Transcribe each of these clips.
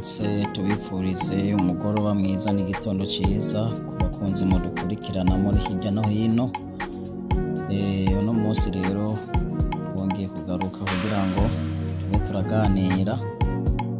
tubaramutse tubifurize umugoroba mwiza n'igitondo cyiza ku bakunzi mudukurikirana muri hirya no hino. Uno munsi rero twongeye kugaruka kugira ngo tube turaganira,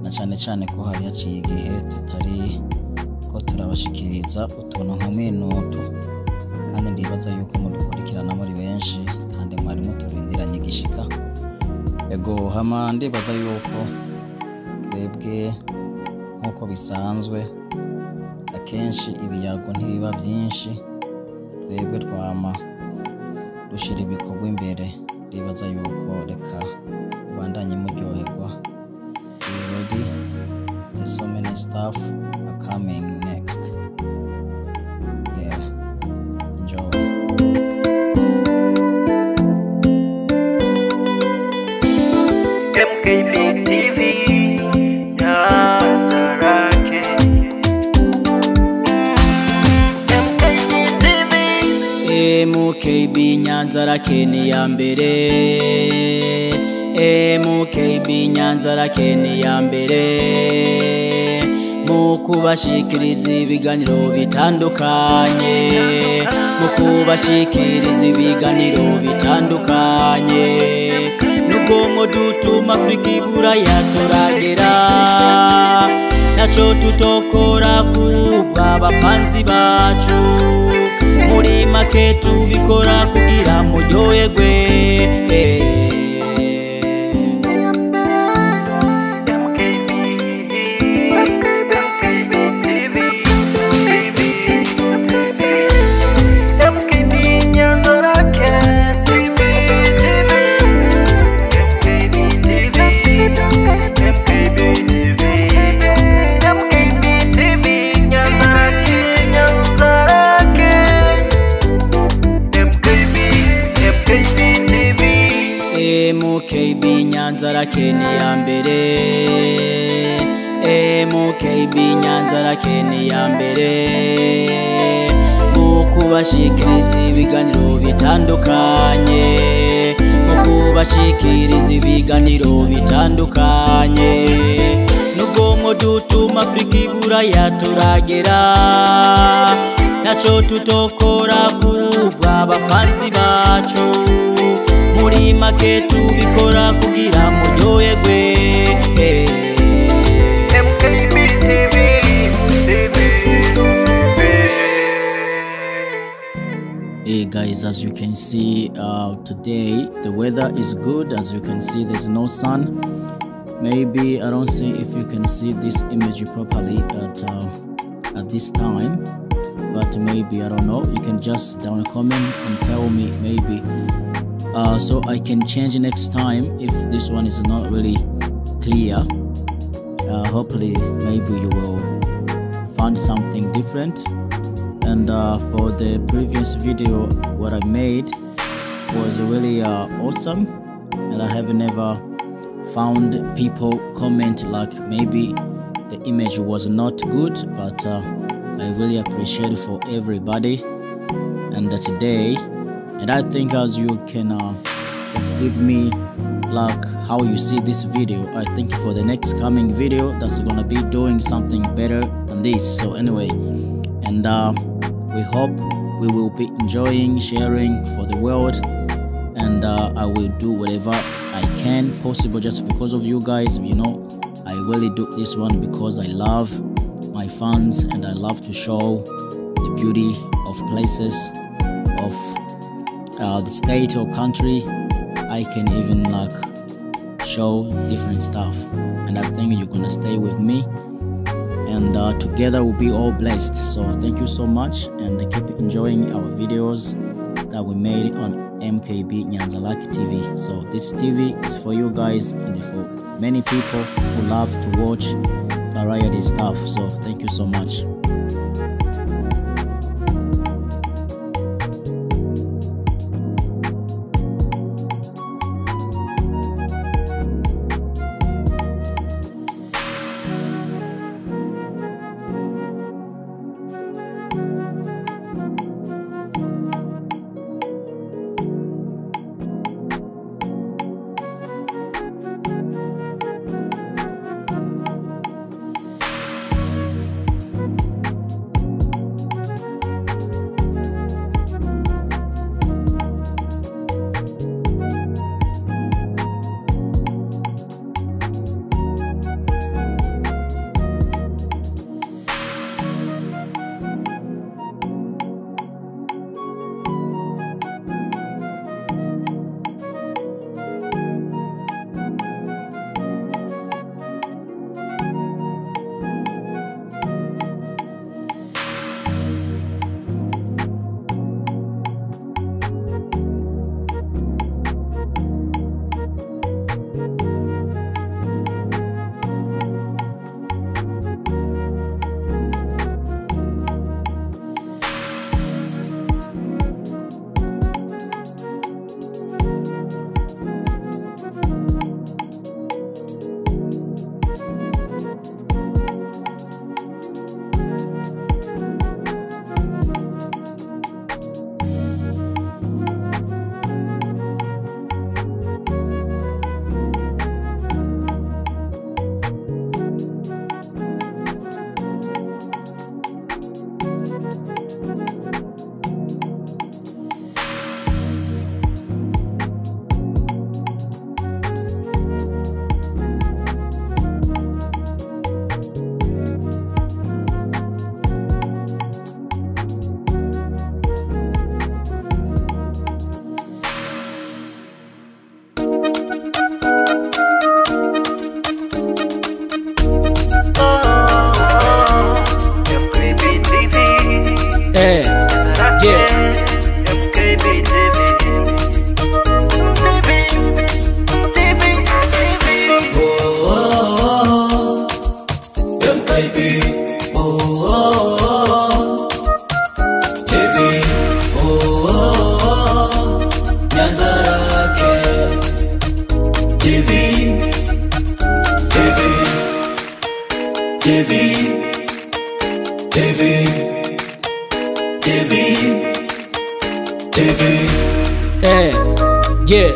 na cyane ko hari haciye igihe tutari ko turabashikiriza utuntu nk'utu, kandi ndibaza yuko mudukurikirana muri benshi kandi mwari muturindiranye igishika. Ego hama ndibaza yuko twebwe nk'uko bisanzwe akenshi ibiyago ntibiba byinshi, twebwe twama dushira ibikorwa imbere. Ndibaza yuko reka ubandanye muryoherwa. Ready? There's so many stuff are coming next. Yeah, enjoy. M.K.B TV M.K.B Nyanza rake ni ya mbere, M.K.B Nyanza rake ni ya mbere, mu kubashikiriza ibiganiro bitandukanye, mu kubashikiriza ibiganiro bitandukanye, n'ubwonko dutuma Afrika iburaya turagera, naco tutokora kubwa bafanzi bacu, muri make tubikora kugira muryoherwe. M.K.B Nyanza rake ni ya mbere, M.K.B Nyanza rake ni ya mbere, mu kubashikiriza ibiganiro bitandukanye, mu kubashikiriza ibiganiro bitandukanye, n'ubwonko dutuma Afrika iburaya turagera, naco tutokora kubwa bafanzi bacu, muri make tubikora kugira muryoherwe. M.K.B TV. Hey guys, as you can see, today the weather is good. As you can see, there's no sun. Maybe I don't see if you can see this image properly at this time, but maybe I don't know. You can just down a comment and tell me maybe. So I can change next time if this one is not really clear. Hopefully maybe you will find something different. And for the previous video what I made was really awesome, and I have never found people comment like maybe the image was not good, but I really appreciate it for everybody. And today, and I think as you can just give me like how you see this video, I think for the next coming video that's gonna be doing something better than this. So anyway, and we hope we will be enjoying sharing for the world, and I will do whatever I can possible just because of you guys. You know, I really do this one because I love my fans, and I love to show the beauty of places of the state or country. I can even like show different stuff, and I think you're gonna stay with me, and together we'll be all blessed. So thank you so much, and keep enjoying our videos that we made on M.K.B Nyanza Rake TV. So this TV is for you guys and for many people who love to watch variety stuff. So thank you so much. M.K.B. Oh, oh, oh. TV. Oh, oh, oh. Nyanza Rake. TV. TV. TV. TV. TV. TV. Yeah.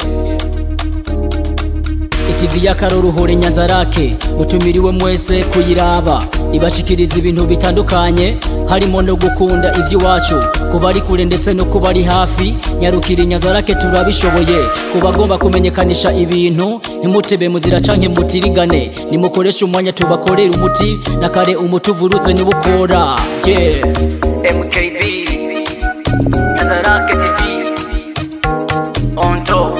TV y'akaruruhure Nyanza Rake mutumiriwe mwese kuyiraba ibashikiriza ibintu bitandukanye harimo no gukunda ivy'iwacu kubari kure ndetse no kubari hafi nyarukira Nyanza Rake turabishoboye kubagomba kumenyekanisha ibintu ntimutebe muzira canke mutirigane nimukoresha umwanya tubakorera umuti nakare umutuvuruze nibukora yeah. M.K.B. Nyanza Rake TV on top.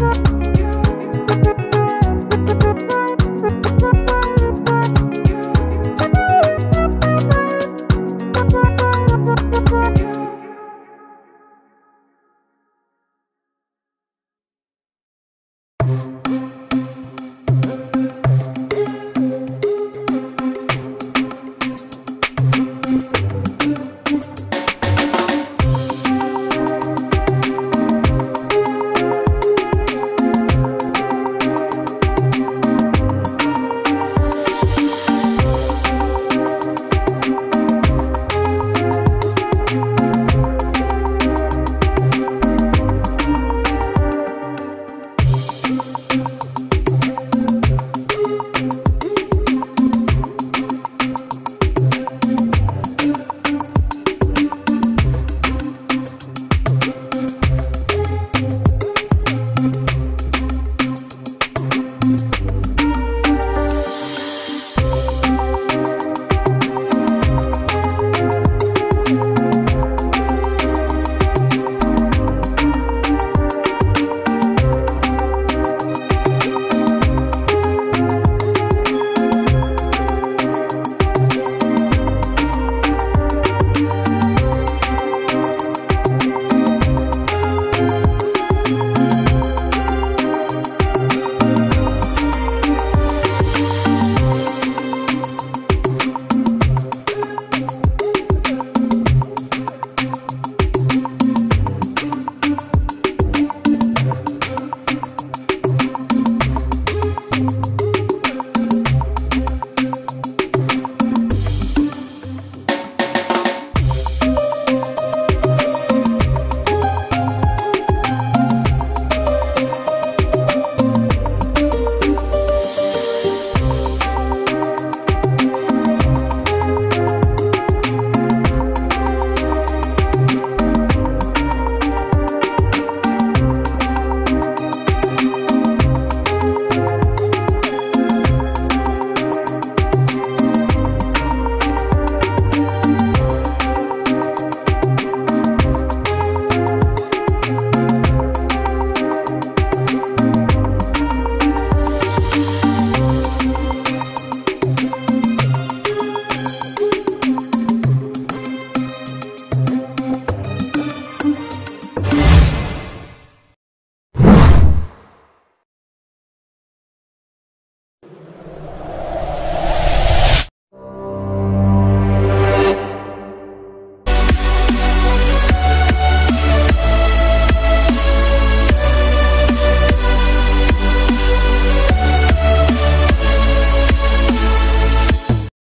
Thank you.